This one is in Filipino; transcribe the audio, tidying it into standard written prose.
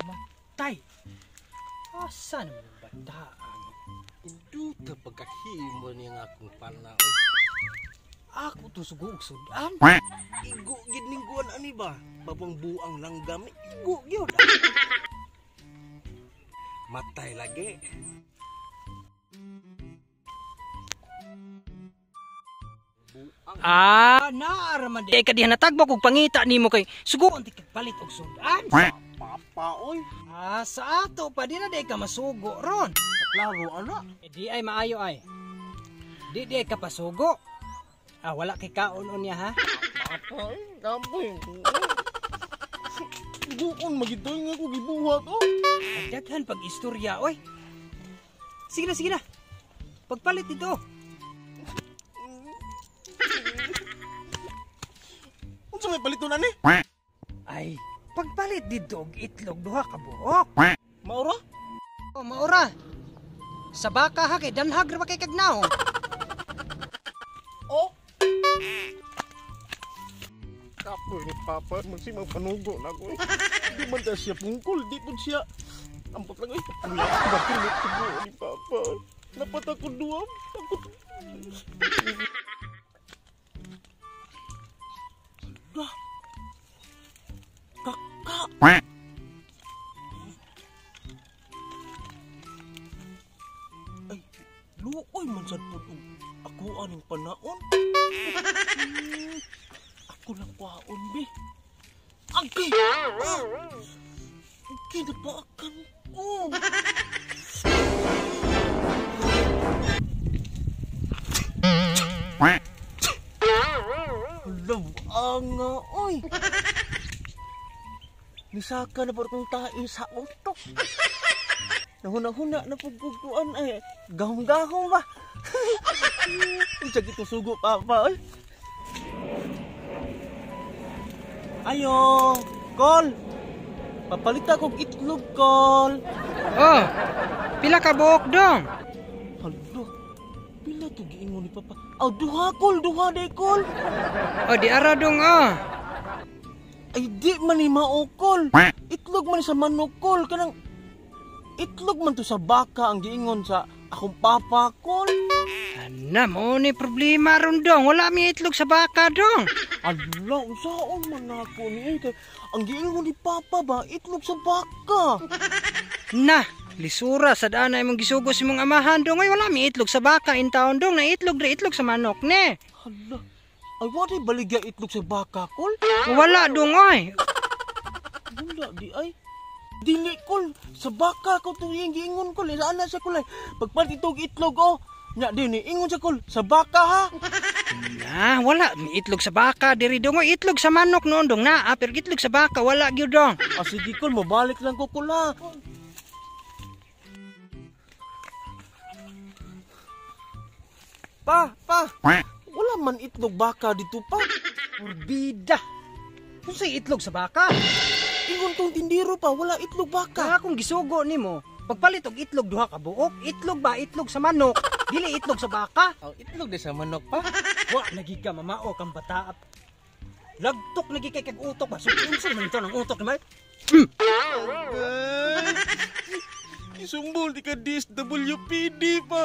Matay. Asa naman ang bataan? Induta pagkahimo niya akong pana. Ako to sugog sudan. Igo gid ning kuan ani ba? Babang buang langgam. Igo gyud. Matay lagi. Naaraman di ka diha natagbo kog pangita nimo kay suguon ti palit og sudan. Papa oy. Sa ato pa di na di ka masugo ron. Klaro ana. Di ay maayo ay. Di ka pasugo. Wala kay kaon niya ha. Papa oy, gamay. Buon magitoy nga ko gibuhat oh. Daghan pag istorya oy. Sige na. Pagpalit dito. Unsa may palito na ni? Ay, pagpalit dito og itlog duha ka buok. Maura? Maura. Sa baka ha kay danhag ra kay kagnaw. Oh. Kapoy ni Papa, magsimang panugo na ko. Di man ta siya pungkol, di po siya. Ambot lang ay kapula. Bakit tubo ni Papa? Dapat ako duwam. Kakak. Ay, luoy man sad po ako aning panaon. Ako lang kwaon, be. Agay! Kinabaakan ko. Love anga, oy. Nisaka na ba itong tae sa utok? Nahuna-huna na pagkukuan ay gahong-gahong ba? Ang sakit ito sugo, Papa, oy. Ayo, Kol. Papalita kong itlog, Kol. Oh, pila ka buok dong? Hala, pila to giingon ni Papa? Duha, Kol, duha day, Kol. Di ara dong Ay, di man ni maokol. Itlog man sa manok, Kol. Kanang itlog man to sa baka ang giingon sa akong Papa, Kol. Ana mo ni problema ron dong. Wala mi itlog sa baka dong. Ala, usaon man ako ni kay ang giingon ni Papa ba itlog sa baka. Na, lisura sa daan ay mong gisugos imong amahan dong. Ay wala mi itlog sa baka in taon dong. Na itlog sa manok ne. Hala. Ay wala baligya itlog sa baka, Kol. Wala dong ay. Wala di ay. Dili, Kol. Sa baka ko to yung giingon, Kol. Saan na siya, Kol? Pagpalit itong itlog, oh. Nya, din ingon siya, Kol. Sa baka, ha? Na, wala mi itlog sa baka diri dong. Itlog sa manok noon dong na. Pero itlog sa baka wala gyud dong. Sige, Kol. Mabalik lang ko, Kol, ha? Pa. Wala man itlog baka dito, pa. Purbida. Kung sa'y itlog sa baka? Ingon tong tindiro, pa. Wala itlog baka. Kung gisugo nimo, pagpalit og itlog duha ka buok, itlog ba itlog sa manok, dili itlog sa baka. Itlog di sa manok, pa. Wa lagi ka mamao kang bata. Lagtok lagi kay kag utok ba? Unsa man ito ng utok ni May? Isumbol di ka DSWPD, pa.